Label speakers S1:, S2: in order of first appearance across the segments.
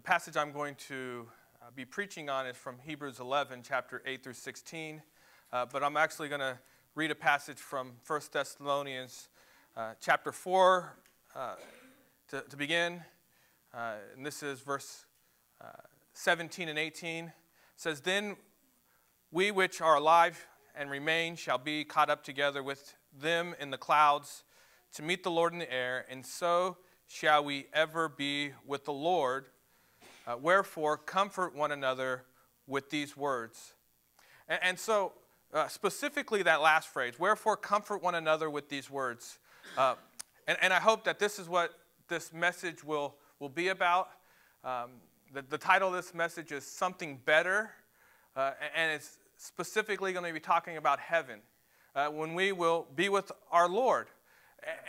S1: The passage I'm going to be preaching on is from Hebrews 11, chapter 8 through 16. But I'm actually going to read a passage from 1 Thessalonians chapter 4 to begin. And this is verse 17 and 18. It says, "Then we which are alive and remain shall be caught up together with them in the clouds to meet the Lord in the air, and so shall we ever be with the Lord. Wherefore, comfort one another with these words." And so, specifically that last phrase, wherefore comfort one another with these words. And I hope that this is what this message will be about. The title of this message is Something Better, and it's specifically going to be talking about heaven, when we will be with our Lord.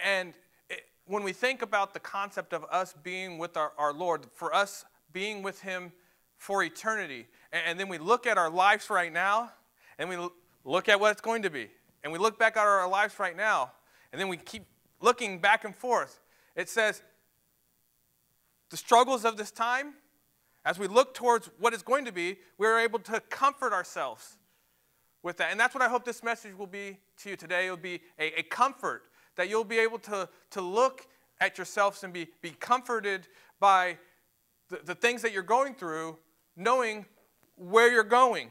S1: And when we think about the concept of us being with our Lord, for us being with Him for eternity, and then we look at our lives right now, and we look at what it's going to be, and we look back at our lives right now, and then we keep looking back and forth. It says, the struggles of this time, as we look towards what is going to be, we're able to comfort ourselves with that. And that's what I hope this message will be to you today. It will be a comfort, that you'll be able to look at yourselves and be comforted by the things that you're going through, knowing where you're going.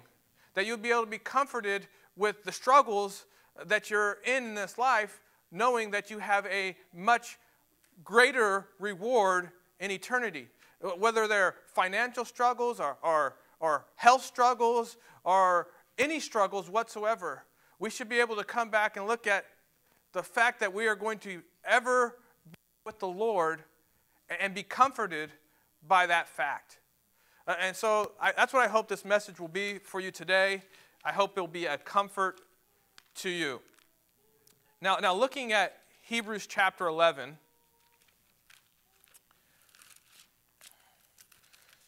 S1: That you'll be able to be comforted with the struggles that you're in this life, knowing that you have a much greater reward in eternity. Whether they're financial struggles or health struggles or any struggles whatsoever, we should be able to come back and look at the fact that we are going to ever be with the Lord and be comforted by that fact. And so that's what I hope this message will be for you today. I hope it will be a comfort to you. Now looking at Hebrews chapter 11.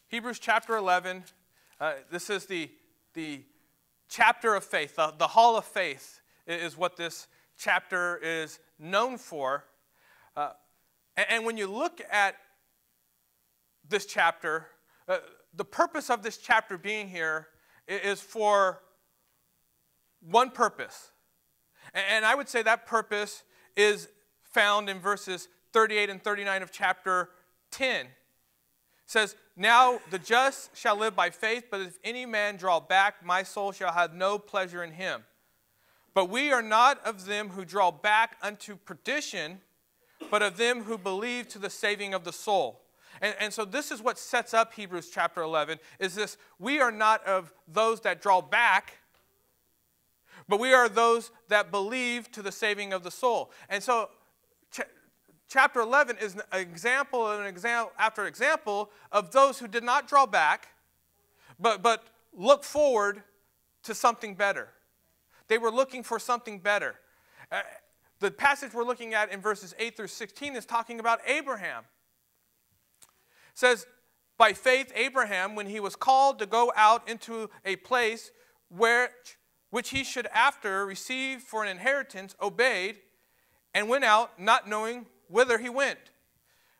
S1: Hebrews chapter 11, this is the chapter of faith. The hall of faith is what this chapter is known for. And when you look at this chapter, the purpose of this chapter being here is for one purpose. And I would say that purpose is found in verses 38 and 39 of chapter 10. It says, "Now the just shall live by faith, but if any man draw back, my soul shall have no pleasure in him. But we are not of them who draw back unto perdition, but of them who believe to the saving of the soul." And so this is what sets up Hebrews chapter 11, is this: we are not of those that draw back, but we are those that believe to the saving of the soul. And so chapter 11 is an example and example after example of those who did not draw back, but look forward to something better. They were looking for something better. The passage we're looking at in verses 8 through 16 is talking about Abraham. It says, "By faith Abraham, when he was called to go out into a place which he should after receive for an inheritance, obeyed, and went out, not knowing whither he went.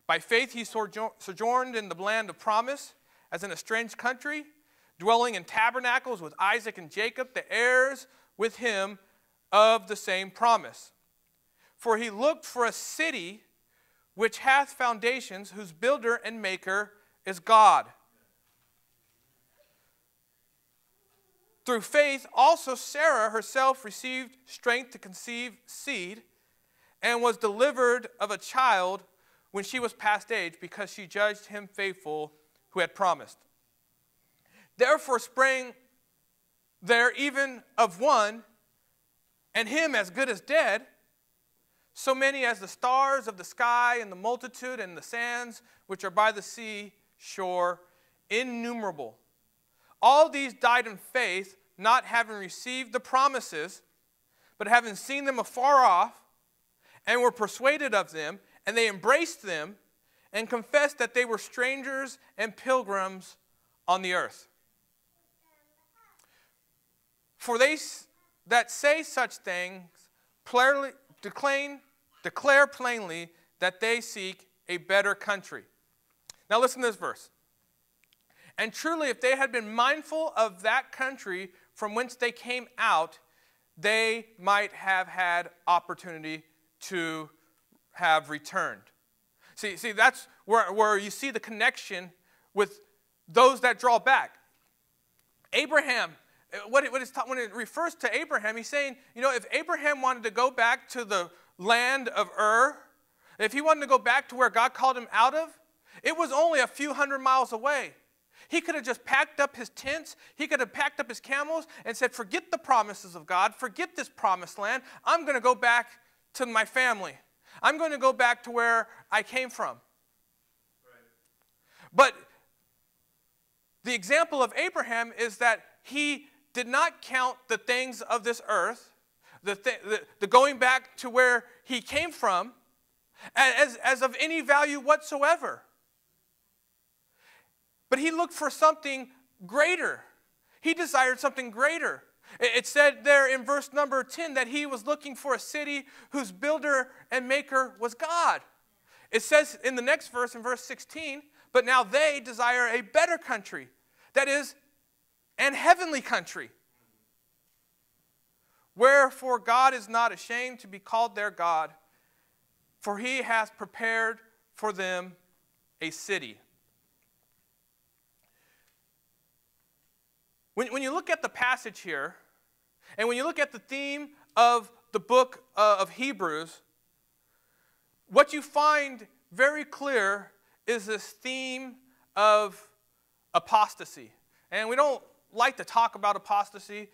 S1: By faith he sojourned in the land of promise, as in a strange country, dwelling in tabernacles with Isaac and Jacob, the heirs with him of the same promise. For he looked for a city which hath foundations, whose builder and maker is God. Through faith also Sarah herself received strength to conceive seed, and was delivered of a child when she was past age, because she judged him faithful who had promised. Therefore sprang there even of one, and him as good as dead, so many as the stars of the sky, and the multitude and the sands which are by the sea shore, innumerable. All these died in faith, not having received the promises, but having seen them afar off, and were persuaded of them, and they embraced them, and confessed that they were strangers and pilgrims on the earth. For they that say such things clearly declare plainly that they seek a better country. Now listen to this verse. And truly, if they had been mindful of that country from whence they came out, they might have had opportunity to have returned. See, that's where you see the connection with those that draw back. Abraham, when it refers to Abraham, he's saying, if Abraham wanted to go back to the land of Ur, if he wanted to go back to where God called him out of, it was only a few hundred miles away. He could have just packed up his tents, he could have packed up his camels and said, forget the promises of God, forget this promised land, I'm going to go back to my family. I'm going to go back to where I came from. Right. But the example of Abraham is that he did not count the things of this earth, the going back to where he came from, as of any value whatsoever. But he looked for something greater. He desired something greater. It said there in verse number 10 that he was looking for a city whose builder and maker was God. It says in the next verse, in verse 16, but now they desire a better country, that is, an heavenly country. Wherefore God is not ashamed to be called their God, for he hath prepared for them a city. When you look at the passage here, and when you look at the theme of the book of Hebrews, what you find very clear is this theme of apostasy. And we don't like to talk about apostasy,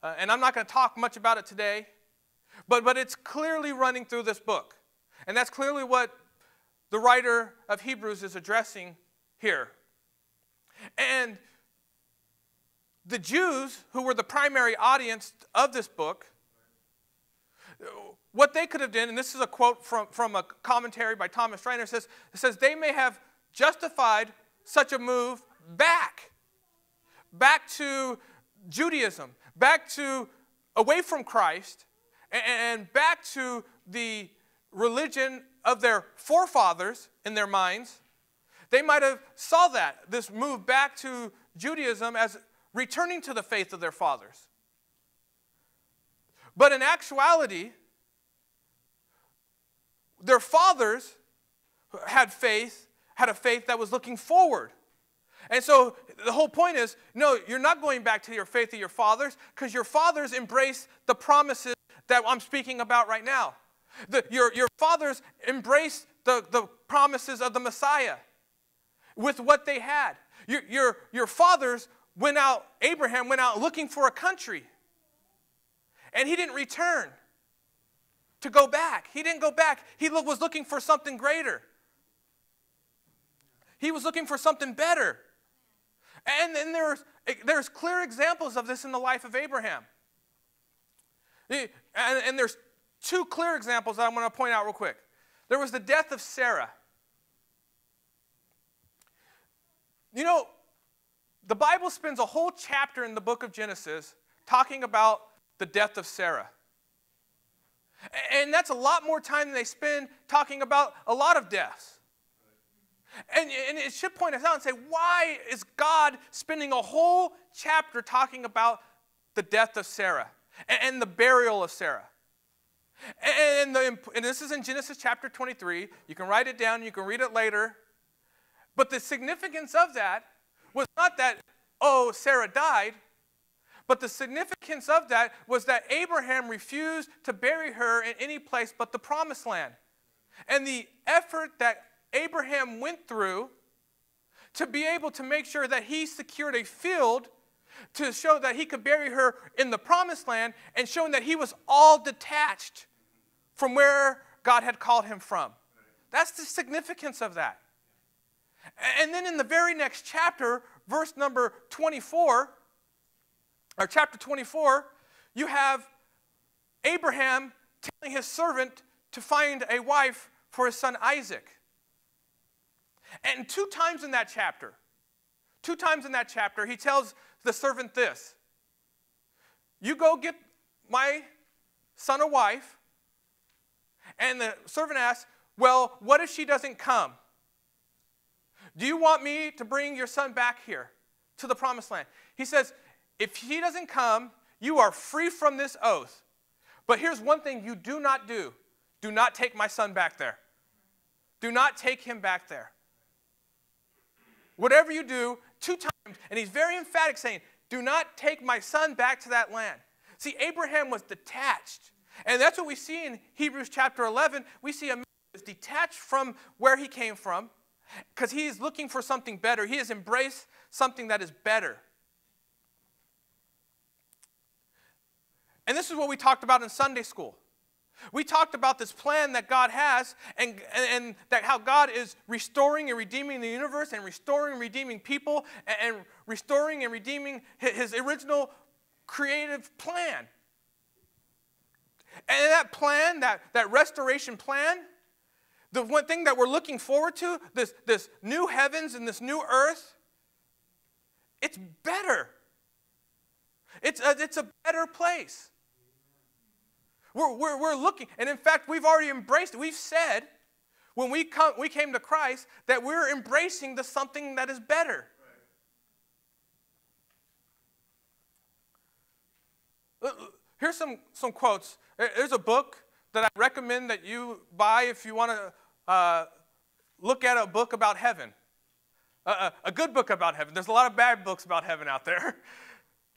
S1: and I'm not going to talk much about it today, but it's clearly running through this book. And that's clearly what the writer of Hebrews is addressing here. And the Jews, who were the primary audience of this book, what they could have done, and this is a quote from a commentary by Thomas Reiner, it says they may have justified such a move back to Judaism, back to away from Christ, and back to the religion of their forefathers in their minds. They might have saw this move back to Judaism as returning to the faith of their fathers. But in actuality, their fathers had a faith that was looking forward. And so the whole point is, no, you're not going back to your faith of your fathers, because your fathers embraced the promises that I'm speaking about right now. Your fathers embraced the promises of the Messiah with what they had. Your fathers Abraham went out looking for a country. And he didn't return to go back. He didn't go back. He was looking for something greater. He was looking for something better. And then there's clear examples of this in the life of Abraham. And there's two clear examples that I'm going to point out real quick. There was the death of Sarah. The Bible spends a whole chapter in the book of Genesis talking about the death of Sarah. And that's a lot more time than they spend talking about a lot of deaths. And it should point us out and say, why is God spending a whole chapter talking about the death of Sarah and the burial of Sarah? And this is in Genesis chapter 23. You can write it down. You can read it later. But the significance of that was not that, Sarah died, but the significance of that was that Abraham refused to bury her in any place but the promised land. And the effort that Abraham went through to be able to make sure that he secured a field to show that he could bury her in the promised land, and showing that he was all detached from where God had called him from. That's the significance of that. And then in the very next chapter, verse number 24, or chapter 24, you have Abraham telling his servant to find a wife for his son Isaac. And two times in that chapter, he tells the servant this: you go get my son a wife. And the servant asks, well, what if she doesn't come? Do you want me to bring your son back here? to the promised land. He says, if he doesn't come, you are free from this oath. But here's one thing you do not do. Do not take my son back there. Do not take him back there. Whatever you do, 2 times, and he's very emphatic saying, do not take my son back to that land. See, Abraham was detached. And that's what we see in Hebrews chapter 11. We see a man who is detached from where he came from because he is looking for something better. He has embraced something that is better. And this is what we talked about in Sunday school. We talked about this plan that God has and that how God is restoring and redeeming the universe and restoring and redeeming people and restoring and redeeming his original creative plan. And that plan, that restoration plan, the one thing that we're looking forward to, this new heavens and this new earth, it's better. It's a better place. We're looking, and in fact, we've already embraced it. We've said, when we came to Christ, that we're embracing the something that is better. Right. Here's some quotes. There's a book that I recommend that you buy if you want to look at a book about heaven. A good book about heaven. There's a lot of bad books about heaven out there.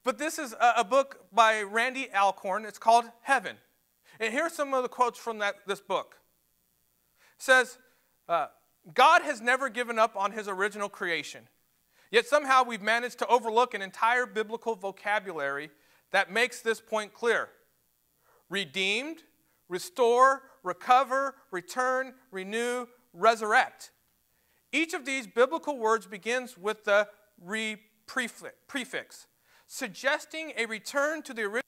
S1: But this is a book by Randy Alcorn. It's called Heaven. And here are some of the quotes from this book. It says, God has never given up on his original creation. Yet somehow we've managed to overlook an entire biblical vocabulary that makes this point clear. Redeemed, restore, recover, return, renew, resurrect. Each of these biblical words begins with the prefix, suggesting a return to the original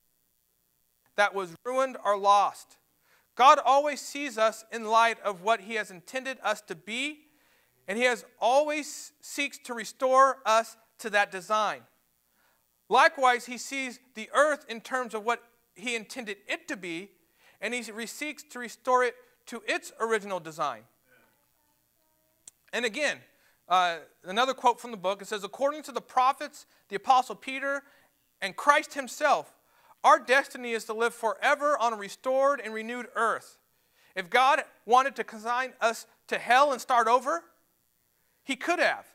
S1: that was ruined or lost. God always sees us in light of what he has intended us to be, and he has always seeks to restore us to that design. Likewise, he sees the earth in terms of what he intended it to be, and he seeks to restore it to its original design. And again, another quote from the book, it says, according to the prophets, the apostle Peter, and Christ himself, our destiny is to live forever on a restored and renewed earth. If God wanted to consign us to hell and start over, he could have.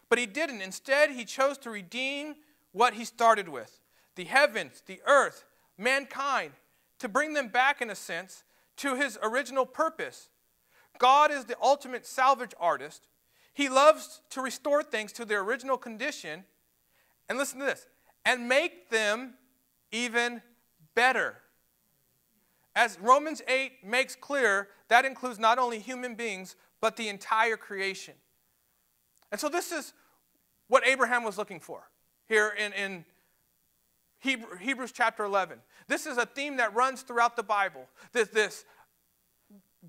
S1: But he didn't. Instead, he chose to redeem what he started with. The heavens, the earth, mankind, to bring them back, in a sense, to his original purpose. God is the ultimate salvage artist. He loves to restore things to their original condition. And listen to this. And make them even better. As Romans 8 makes clear, that includes not only human beings, but the entire creation. And so this is what Abraham was looking for here in Hebrews chapter 11. This is a theme that runs throughout the Bible. This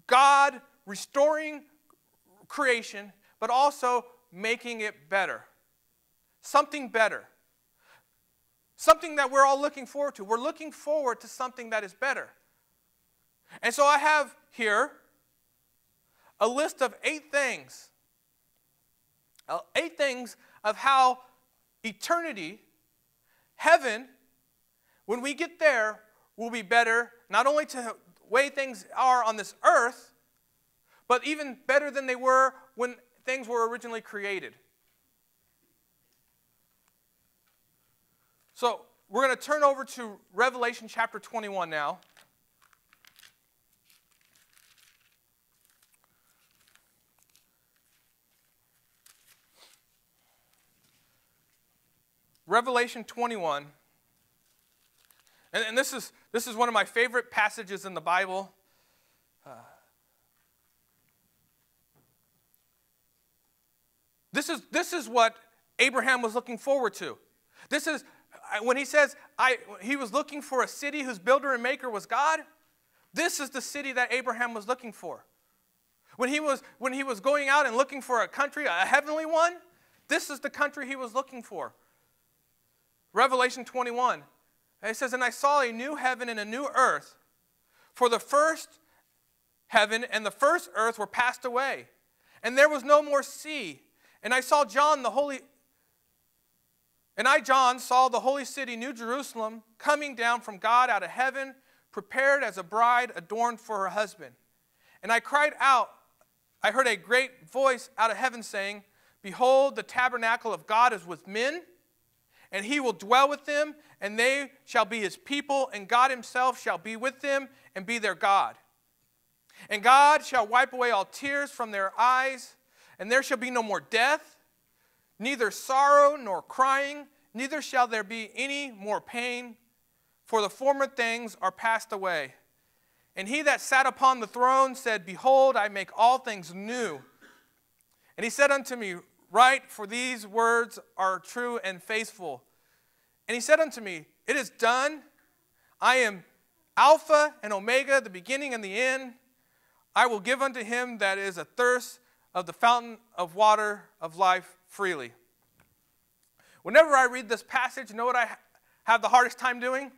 S1: God restoring creation, but also making it better. Something better. Something that we're all looking forward to. We're looking forward to something that is better. And so I have here a list of 8 things. 8 things of how eternity, heaven, when we get there, will be better, not only to the way things are on this earth, but even better than they were when things were originally created. So we're going to turn over to Revelation chapter 21 now. Revelation 21. And this is one of my favorite passages in the Bible. This is what Abraham was looking forward to. This is when he says he was looking for a city whose builder and maker was God. This is the city that Abraham was looking for. When he was going out and looking for a country, a heavenly one, this is the country he was looking for. Revelation 21. It says, and I saw a new heaven and a new earth, for the first heaven and the first earth were passed away, and there was no more sea. And I saw John, the Holy And I, John, saw the holy city, New Jerusalem, coming down from God out of heaven, prepared as a bride adorned for her husband. And I cried out, I heard a great voice out of heaven saying, Behold, the tabernacle of God is with men, and he will dwell with them, and they shall be his people, and God himself shall be with them and be their God. And God shall wipe away all tears from their eyes, and there shall be no more death, neither sorrow nor crying, neither shall there be any more pain, for the former things are passed away. And he that sat upon the throne said, Behold, I make all things new. And he said unto me, Write, for these words are true and faithful. And he said unto me, It is done. I am Alpha and Omega, the beginning and the end. I will give unto him that is athirst of the fountain of water of life freely. Whenever I read this passage, you know what I have the hardest time doing?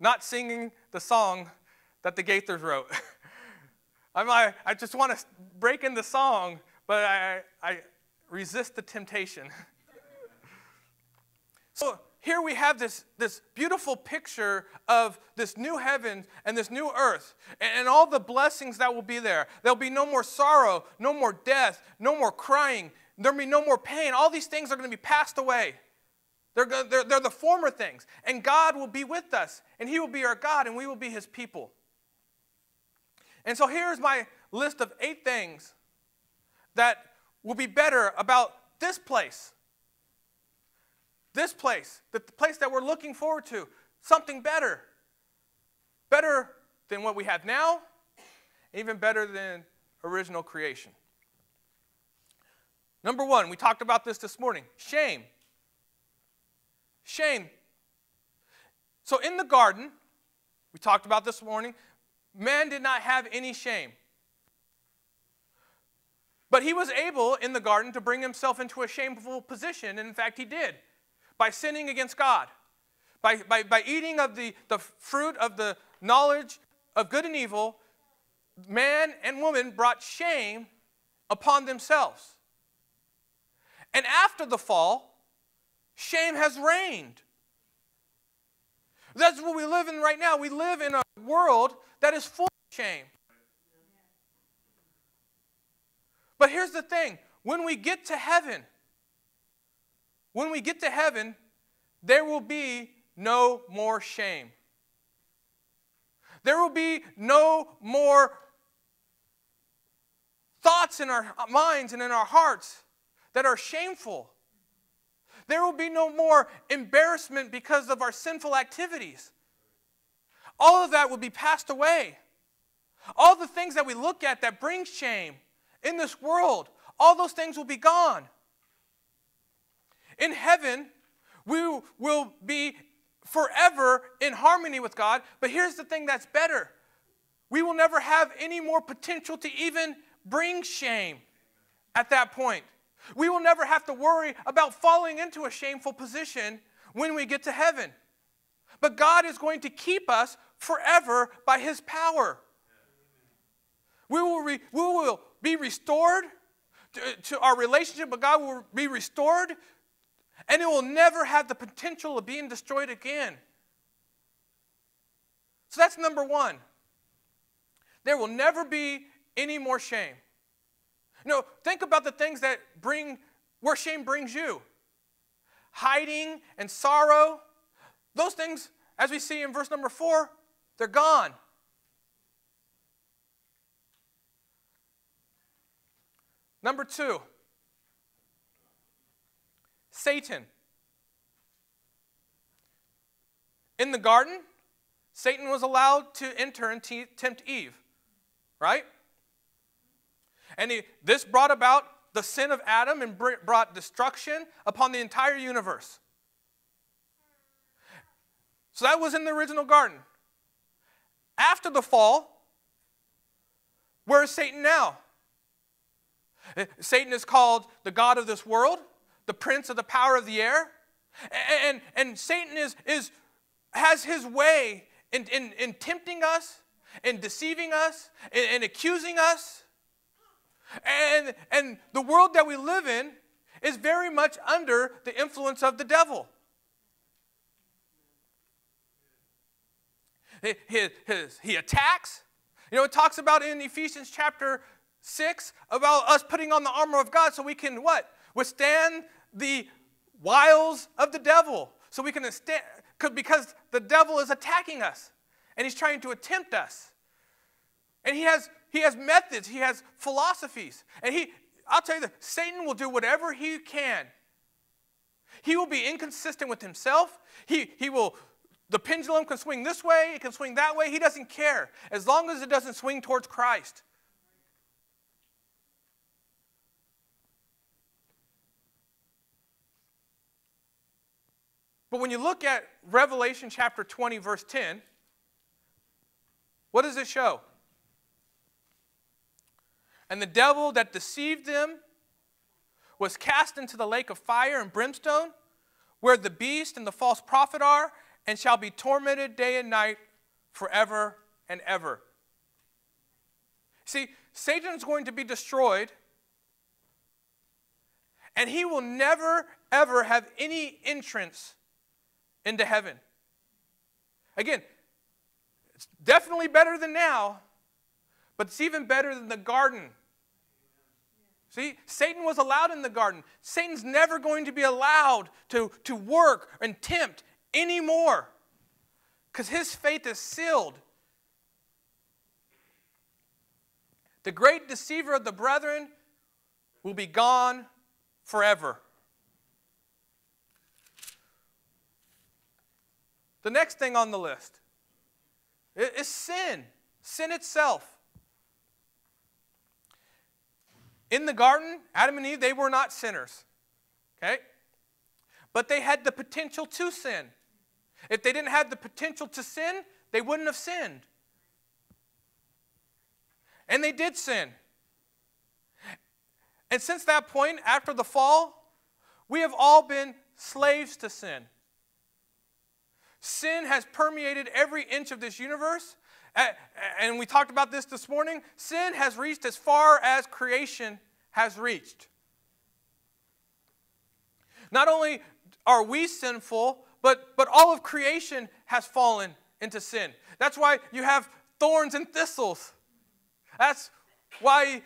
S1: Not singing the song that the Gaithers wrote. I just want to break into song, but I resist the temptation. So here we have this beautiful picture of this new heaven and this new earth and all the blessings that will be there. There'll be no more sorrow, no more death, no more crying. There'll be no more pain. All these things are going to be passed away. They're the former things. And God will be with us, and he will be our God, and we will be his people. And so here's my list of 8 things that will be better about this place. This place, the place that we're looking forward to, something better. Better than what we have now, even better than original creation. Number 1, we talked about this morning, shame. Shame. So in the garden, we talked about this morning, man did not have any shame. But he was able in the garden to bring himself into a shameful position, and in fact he did, by sinning against God. By eating of the fruit of the knowledge of good and evil, man and woman brought shame upon themselves. And after the fall, shame has reigned. That's what we live in right now. We live in a world that is full of shame. But here's the thing. When we get to heaven, there will be no more shame. There will be no more thoughts in our minds and in our hearts that are shameful. There will be no more embarrassment because of our sinful activities. All of that will be passed away. All the things that we look at that bring shame in this world, all those things will be gone. In heaven, we will be forever in harmony with God, but here's the thing that's better. We will never have any more potential to even bring shame at that point. We will never have to worry about falling into a shameful position when we get to heaven. But God is going to keep us forever by his power. We will be restored to our relationship with God will be restored, and it will never have the potential of being destroyed again. So that's number 1. There will never be any more shame. No, think about the things that where shame brings you. Hiding and sorrow. Those things, as we see in verse number 4, they're gone. Number 2, Satan. In the garden, Satan was allowed to enter and tempt Eve, right? And this brought about the sin of Adam and brought destruction upon the entire universe. So that was in the original garden. After the fall, where is Satan now? Satan is called the god of this world, the prince of the power of the air. And Satan has his way in tempting us, in deceiving us, in accusing us. And the world that we live in is very much under the influence of the devil. He attacks. It talks about in Ephesians chapter 6 about us putting on the armor of God so we can what? Withstand the wiles of the devil. So we can stand, because the devil is attacking us. And he's trying to tempt us. And he has methods. He has philosophies. And I'll tell you that Satan will do whatever he can. He will be inconsistent with himself. The pendulum can swing this way. It can swing that way. He doesn't care. As long as it doesn't swing towards Christ. But when you look at Revelation chapter 20, verse 10, what does it show? And the devil that deceived them was cast into the lake of fire and brimstone, where the beast and the false prophet are, and shall be tormented day and night forever and ever. See, Satan is going to be destroyed, and he will never, ever have any entrance into heaven. Again, it's definitely better than now, but it's even better than the garden. See, Satan was allowed in the garden. Satan's never going to be allowed to work and tempt anymore because his faith is sealed. The great deceiver of the brethren will be gone forever. The next thing on the list is sin. Sin itself. In the garden, Adam and Eve, they were not sinners. Okay? But they had the potential to sin. If they didn't have the potential to sin, they wouldn't have sinned. And they did sin. And since that point, after the fall, we have all been slaves to sin. Sin has permeated every inch of this universe. And we talked about this morning. Sin has reached as far as creation has reached. Not only are we sinful, but all of creation has fallen into sin. That's why you have thorns and thistles. That's why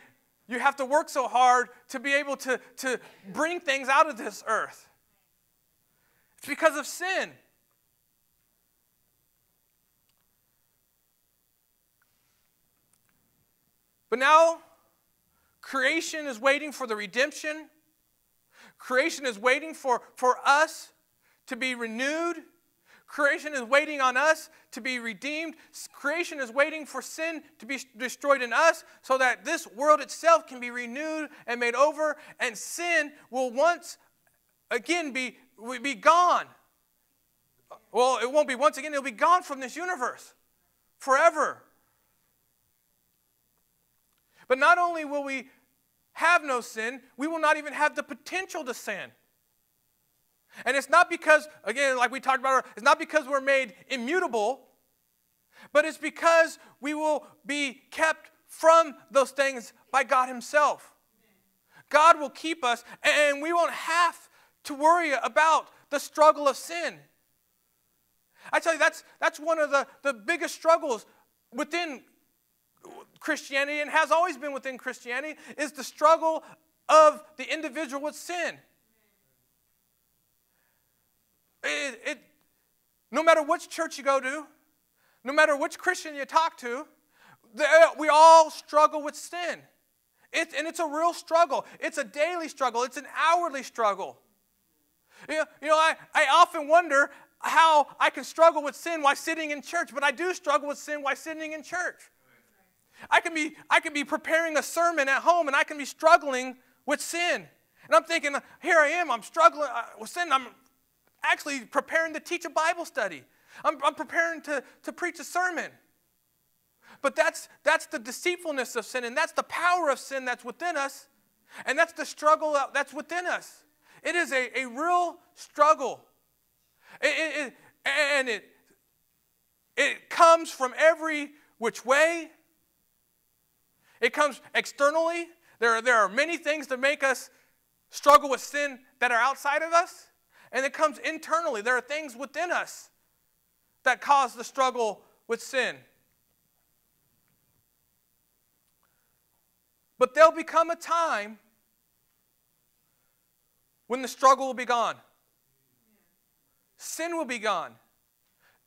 S1: you have to work so hard to be able to bring things out of this earth. It's because of sin. But now, creation is waiting for the redemption. Creation is waiting for us to be renewed. Creation is waiting on us to be redeemed. Creation is waiting for sin to be destroyed in us so that this world itself can be renewed and made over, and sin will once again be gone. Well, it won't be once again, it'll be gone from this universe forever. But not only will we have no sin, we will not even have the potential to sin. And it's not because, again, like we talked about, it's not because we're made immutable, but it's because we will be kept from those things by God Himself. God will keep us, and we won't have to worry about the struggle of sin. I tell you, that's one of the biggest struggles within Christianity, and has always been within Christianity, is the struggle of the individual with sin. No matter which church you go to, no matter which Christian you talk to, we all struggle with sin. And it's a real struggle. It's a daily struggle. It's an hourly struggle. I often wonder how I can struggle with sin while sitting in church, but I do struggle with sin while sitting in church. I can be preparing a sermon at home, and I can be struggling with sin. And I'm thinking, here I am, I'm struggling with sin. I'm actually preparing to teach a Bible study. I'm preparing to preach a sermon. But that's the deceitfulness of sin, and that's the power of sin that's within us, and that's the struggle that's within us. It is a real struggle. It comes from every which way. It comes externally. There are many things that make us struggle with sin that are outside of us, and it comes internally. There are things within us that cause the struggle with sin. But there'll become a time when the struggle will be gone. Sin will be gone.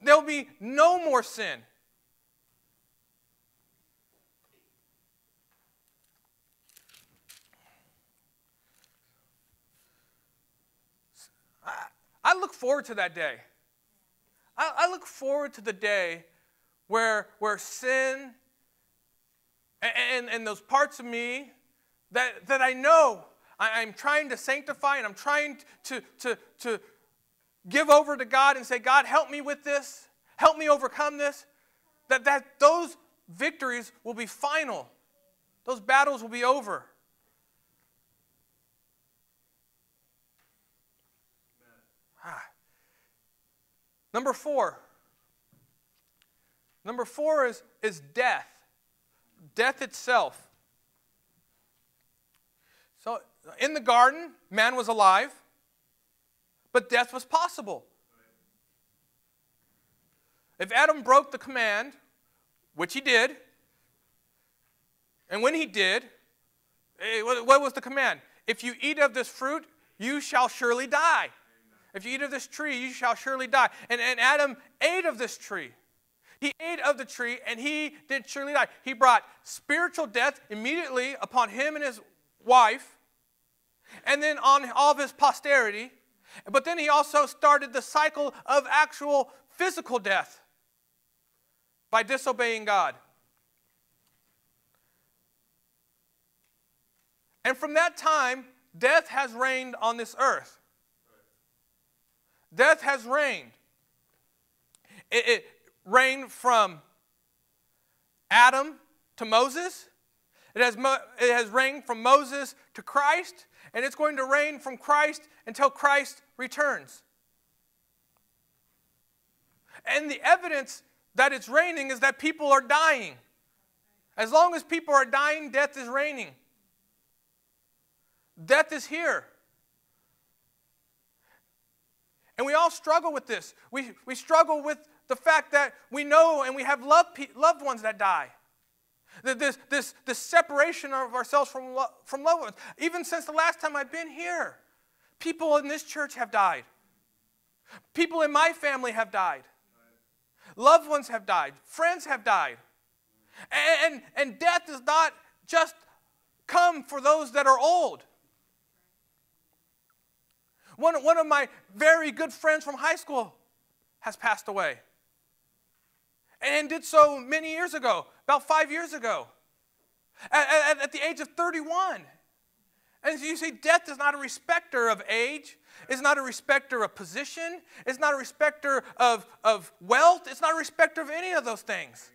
S1: There'll be no more sin. I look forward to that day. I look forward to the day where sin and those parts of me that I know I'm trying to sanctify and I'm trying to give over to God and say, God, help me with this. Help me overcome this. That those victories will be final. Those battles will be over. Number four. Number four is death. Death itself. So in the garden, man was alive, but death was possible. If Adam broke the command, which he did, and when he did, what was the command? If you eat of this fruit, you shall surely die. If you eat of this tree, you shall surely die. And Adam ate of this tree. He ate of the tree, and he did surely die. He brought spiritual death immediately upon him and his wife, and then on all of his posterity. But then he also started the cycle of actual physical death by disobeying God. And from that time, death has reigned on this earth. Death has reigned. It reigned from Adam to Moses. It has reigned from Moses to Christ. And it's going to reign from Christ until Christ returns. And the evidence that it's reigning is that people are dying. As long as people are dying, death is reigning. Death is here. And we all struggle with this. We struggle with the fact that we know and we have loved ones that die. This separation of ourselves from loved ones. Even since the last time I've been here, people in this church have died. People in my family have died. Loved ones have died. Friends have died. And death does not just come for those that are old. One of my very good friends from high school has passed away. And did so many years ago, about 5 years ago, at the age of 31. And you see, death is not a respecter of age. It's not a respecter of position. It's not a respecter of wealth. It's not a respecter of any of those things.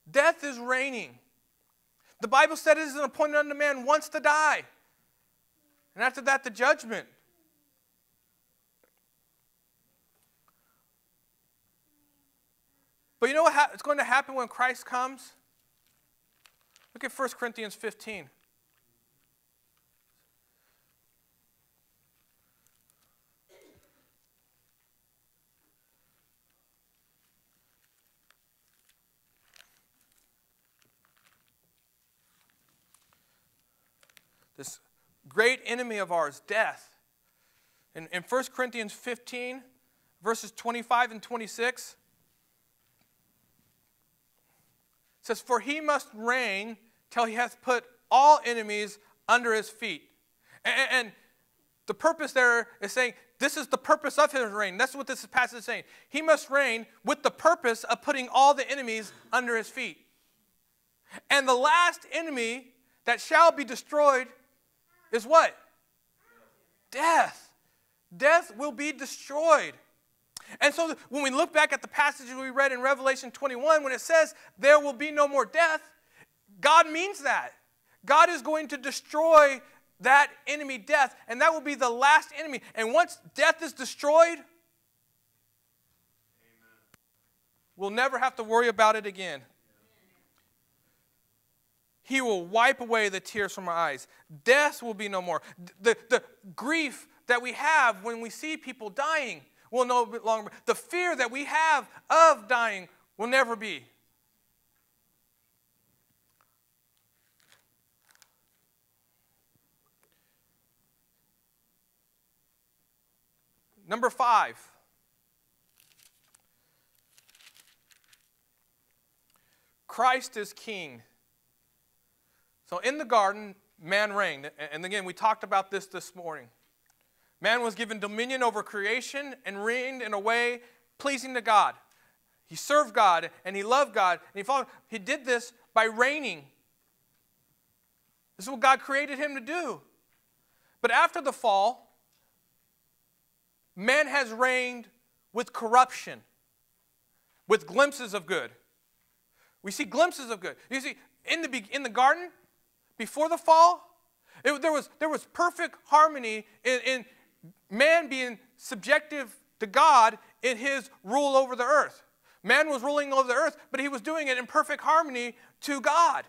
S1: Death is reigning. The Bible said it is appointed unto man once to die. And after that, the judgment. But you know what's going to happen when Christ comes? Look at 1 Corinthians 15. This great enemy of ours, death. In 1 Corinthians 15, verses 25 and 26, it says, "For he must reign till he hath put all enemies under his feet." And the purpose there is saying, this is the purpose of his reign. That's what this passage is saying. He must reign with the purpose of putting all the enemies under his feet. And the last enemy that shall be destroyed is what? Death. Death will be destroyed. And so when we look back at the passage we read in Revelation 21, when it says there will be no more death, God means that. God is going to destroy that enemy, death, and that will be the last enemy. And once death is destroyed, we'll never have to worry about it again. He will wipe away the tears from our eyes. Death will be no more. The grief that we have when we see people dying will no longer be. The fear that we have of dying will never be. Number 5. Christ is king. So in the garden, man reigned. And again, we talked about this morning. Man was given dominion over creation and reigned in a way pleasing to God. He served God and he loved God. And he did this by reigning. This is what God created him to do. But after the fall, man has reigned with corruption, with glimpses of good. We see glimpses of good. You see, in the garden, before the fall, there was perfect harmony in man being subjective to God in his rule over the earth. Man was ruling over the earth, but he was doing it in perfect harmony to God.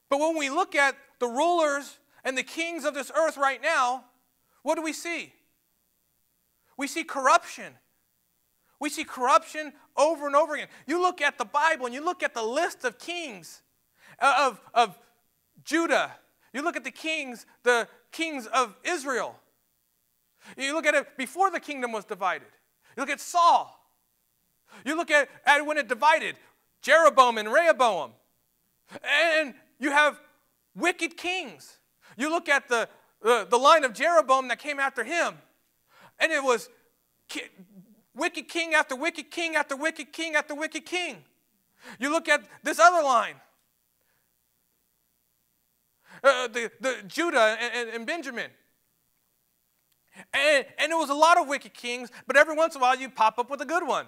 S1: But when we look at the rulers and the kings of this earth right now, what do we see? We see corruption. We see corruption over and over again. You look at the Bible and you look at the list of kings of Judah. You look at the kings of Israel. You look at it before the kingdom was divided. You look at Saul. You look at when it divided, Jeroboam and Rehoboam. And you have wicked kings. You look at the line of Jeroboam that came after him. And it was wicked king after wicked king after wicked king after wicked king. You look at this other line. The Judah and Benjamin. And it was a lot of wicked kings, but every once in a while you pop up with a good one.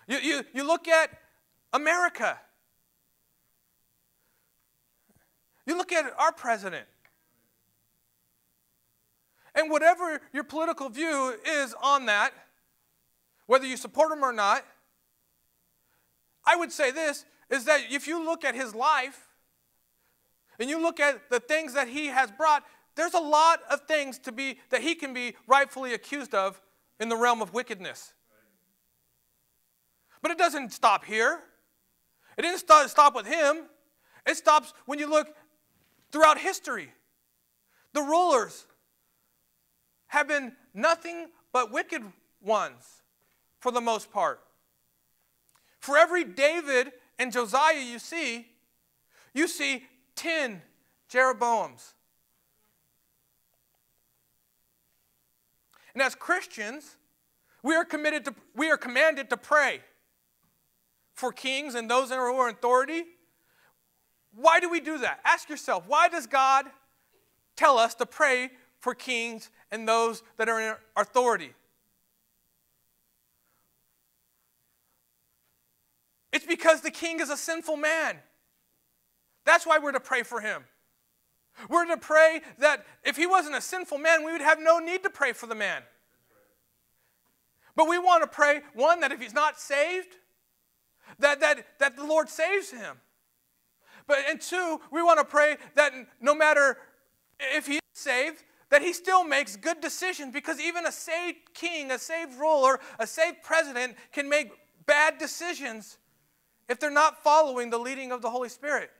S1: You look at America. You look at our president. And whatever your political view is on that, whether you support him or not, I would say this, is that if you look at his life, and you look at the things that he has brought, there's a lot of things that he can be rightfully accused of in the realm of wickedness. But it doesn't stop here. It didn't stop with him. It stops when you look throughout history. The rulers have been nothing but wicked ones for the most part. For every David and Josiah you see 10 Jeroboams. And as Christians, we are commanded to pray for kings and those who are in authority. Why do we do that? Ask yourself, why does God tell us to pray for kings and those that are in authority? It's because the king is a sinful man. That's why we're to pray for him. We're to pray that if he wasn't a sinful man, we would have no need to pray for the man. But we want to pray, one, that if he's not saved, that the Lord saves him. And two, we want to pray that no matter if he is saved, that he still makes good decisions, because even a saved king, a saved ruler, a saved president can make bad decisions if they're not following the leading of the Holy Spirit.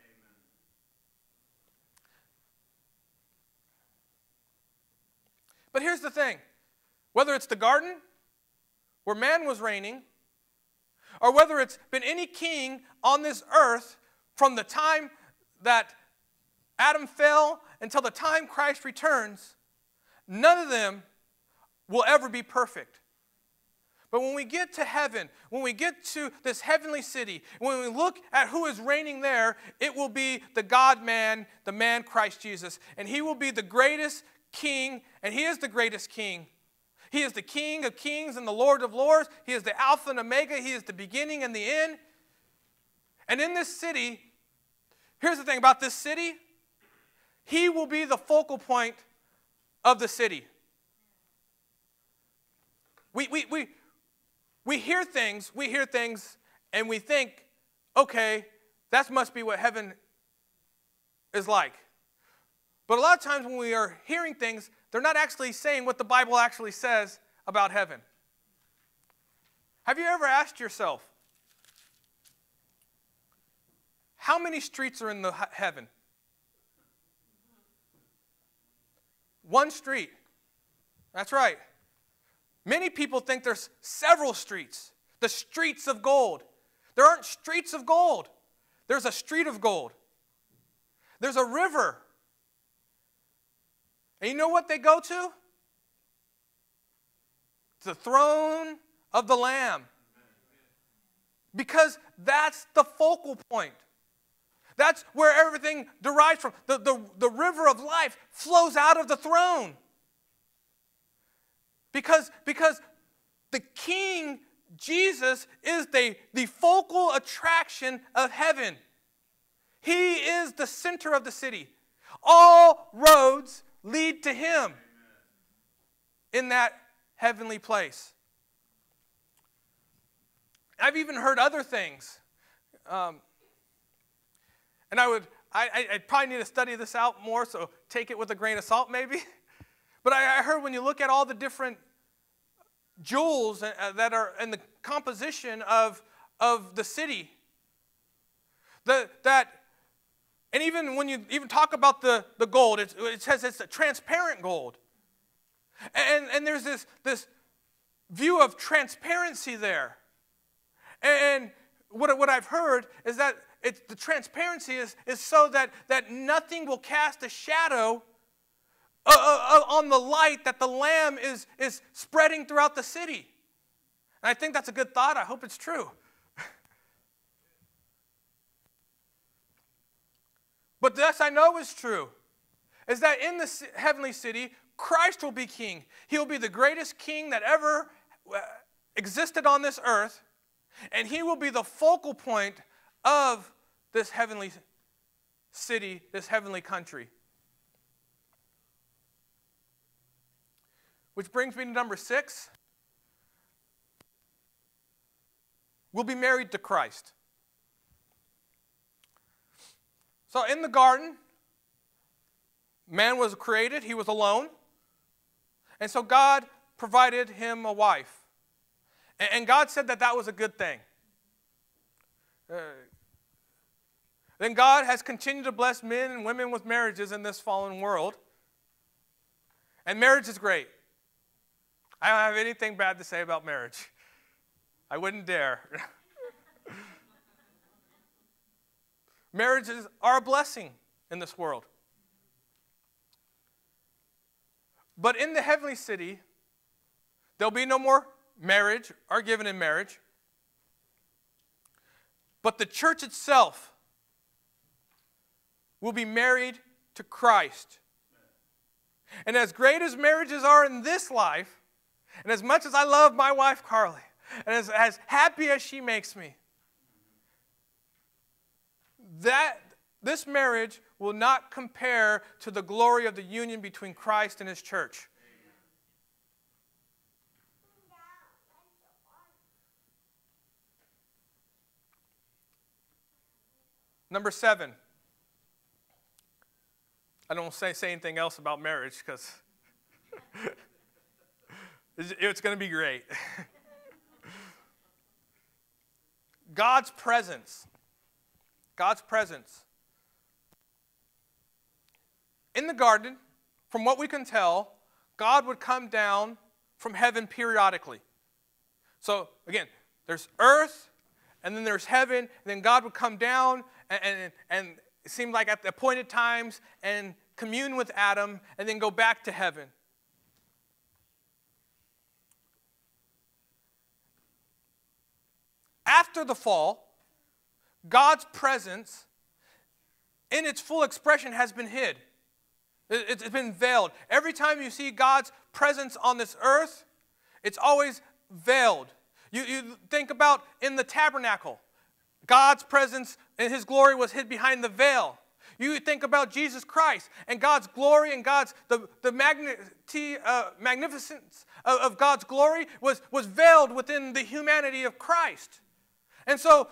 S1: But here's the thing. Whether it's the garden, where man was reigning, or whether it's been any king on this earth from the time that Adam fell until the time Christ returns, none of them will ever be perfect. But when we get to heaven, when we get to this heavenly city, when we look at who is reigning there, it will be the God-man, the man Christ Jesus. And he will be the greatest king, and he is the greatest king. He is the King of kings and the Lord of lords. He is the Alpha and Omega. He is the beginning and the end. And in this city, here's the thing about this city. He will be the focal point of the city. We hear things, and we think okay, that must be what heaven is like. But a lot of times when we are hearing things, they're not actually saying what the Bible actually says about heaven. Have you ever asked yourself, how many streets are in the heaven? One street. That's right. Many people think there's several streets. The streets of gold. There aren't streets of gold. There's a street of gold. There's a river. And you know what they go to? The throne of the Lamb. Because that's the focal point. That's where everything derives from. The river of life flows out of the throne. Because the King, Jesus, is the focal attraction of heaven. He is the center of the city. All roads lead to him in that heavenly place. I've even heard other things. And I probably need to study this out more, so take it with a grain of salt maybe. But I heard when you look at all the different jewels that are in the composition of the city, and even when you even talk about the gold, it says it's a transparent gold. And there's this view of transparency there. And what I've heard is that the transparency is so that nothing will cast a shadow on the light that the Lamb is spreading throughout the city. And I think that's a good thought. I hope it's true. But this I know is true, is that in the heavenly city, Christ will be king. He will be the greatest king that ever existed on this earth, and he will be the focal point of this heavenly city, this heavenly country. Which brings me to number 6. We'll be married to Christ. So in the garden, man was created. He was alone. And so God provided him a wife. And God said that was a good thing. Then God has continued to bless men and women with marriages in this fallen world. And marriage is great. I don't have anything bad to say about marriage. I wouldn't dare. Marriages are a blessing in this world. But in the heavenly city, there'll be no more marriage or given in marriage. But the church itself will be married to Christ. And as great as marriages are in this life, and as much as I love my wife, Carly, and as happy as she makes me, this marriage will not compare to the glory of the union between Christ and his church. Number 7. I don't say anything else about marriage because it's going to be great. God's presence. God's presence. In the garden, from what we can tell, God would come down from heaven periodically. So, again, there's earth, and then there's heaven, and then God would come down, and it seemed like at the appointed times, and commune with Adam, and then go back to heaven. After the fall, God's presence in its full expression has been hid. It's been veiled. Every time you see God's presence on this earth, it's always veiled. You think about in the tabernacle, God's presence and his glory was hid behind the veil. You think about Jesus Christ and God's glory and the magnificence of God's glory was veiled within the humanity of Christ. And so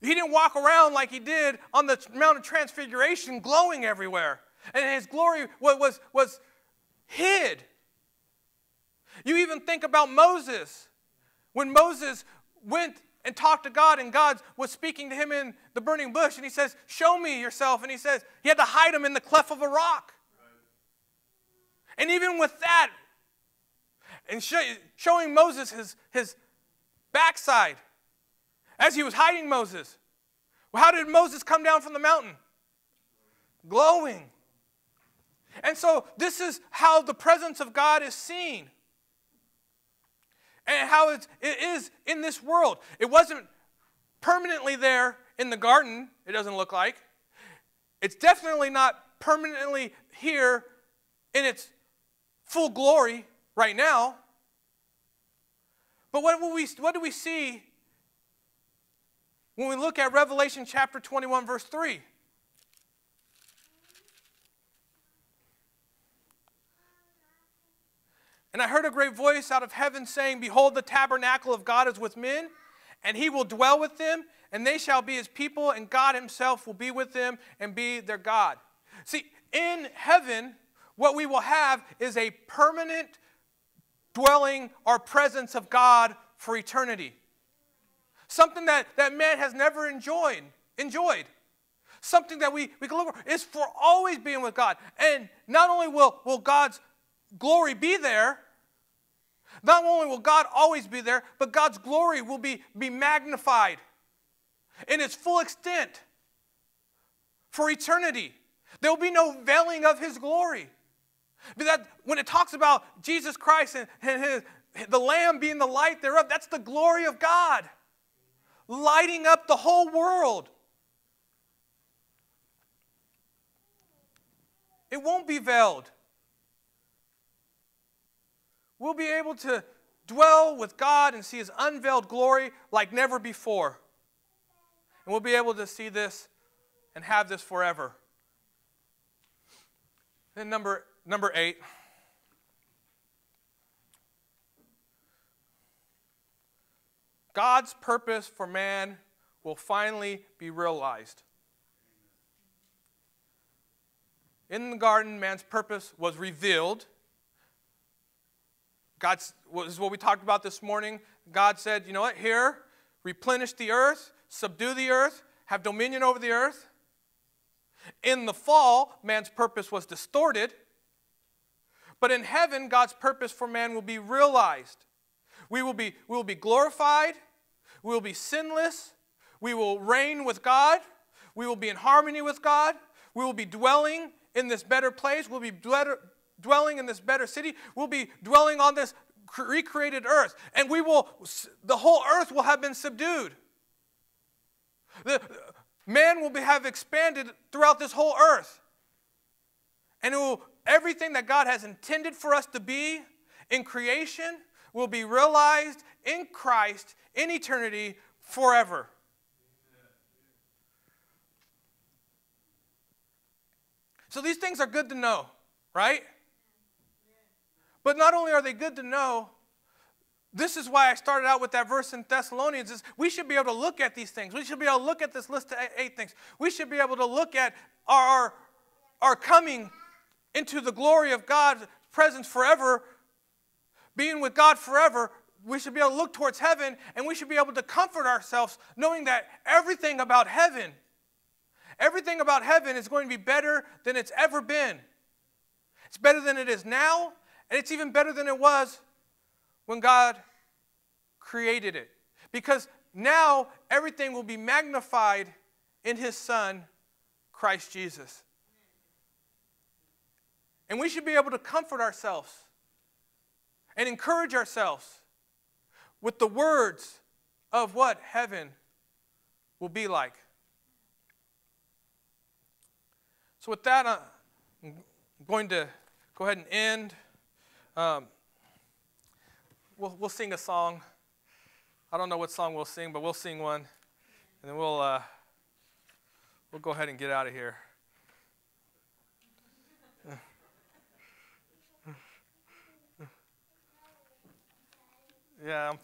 S1: He didn't walk around like he did on the Mount of Transfiguration, glowing everywhere. And his glory was hid. You even think about Moses. When Moses went and talked to God, and God was speaking to him in the burning bush, and he says, show me yourself. And he says, he had to hide him in the cleft of a rock. And even with that, and showing Moses his backside, as he was hiding Moses. Well, how did Moses come down from the mountain? Glowing. And so this is how the presence of God is seen. And how it is in this world. It wasn't permanently there in the garden, it doesn't look like. It's definitely not permanently here in its full glory right now. But what do we see when we look at Revelation chapter 21, verse 3? And I heard a great voice out of heaven saying, behold, the tabernacle of God is with men, and he will dwell with them, and they shall be his people, and God himself will be with them and be their God. See, in heaven, what we will have is a permanent dwelling or presence of God for eternity. Something that man has never enjoyed. Something that we can look for is for always being with God. And not only will God's glory be there, not only will God always be there, but God's glory will be magnified in its full extent for eternity. There will be no veiling of his glory. That when it talks about Jesus Christ and the Lamb being the light thereof, that's the glory of God, lighting up the whole world. It won't be veiled. We'll be able to dwell with God and see his unveiled glory like never before. And we'll be able to see this and have this forever. Then number 8. God's purpose for man will finally be realized. In the garden, man's purpose was revealed. This is what we talked about this morning. God said, you know what, here, replenish the earth, subdue the earth, have dominion over the earth. In the fall, man's purpose was distorted. But in heaven, God's purpose for man will be realized. We will be glorified. We will be sinless. We will reign with God. We will be in harmony with God. We will be dwelling in this better place. We'll be dwelling in this better city. We'll be dwelling on this recreated earth. And the whole earth will have been subdued. Man will have expanded throughout this whole earth. And everything that God has intended for us to be in creation will be realized in Christ in eternity forever. So these things are good to know, right? But not only are they good to know, this is why I started out with that verse in Thessalonians, is we should be able to look at these things. We should be able to look at this list of 8 things. We should be able to look at our coming into the glory of God's presence forever, being with God forever. We should be able to look towards heaven, and we should be able to comfort ourselves knowing that everything about heaven is going to be better than it's ever been. It's better than it is now, and it's even better than it was when God created it. Because now everything will be magnified in his Son, Christ Jesus. And we should be able to comfort ourselves and encourage ourselves with the words of what heaven will be like. So with that, I'm going to go ahead and end. We'll sing a song. I don't know what song we'll sing, but we'll sing one. And then we'll go ahead and get out of here. Yeah, I'm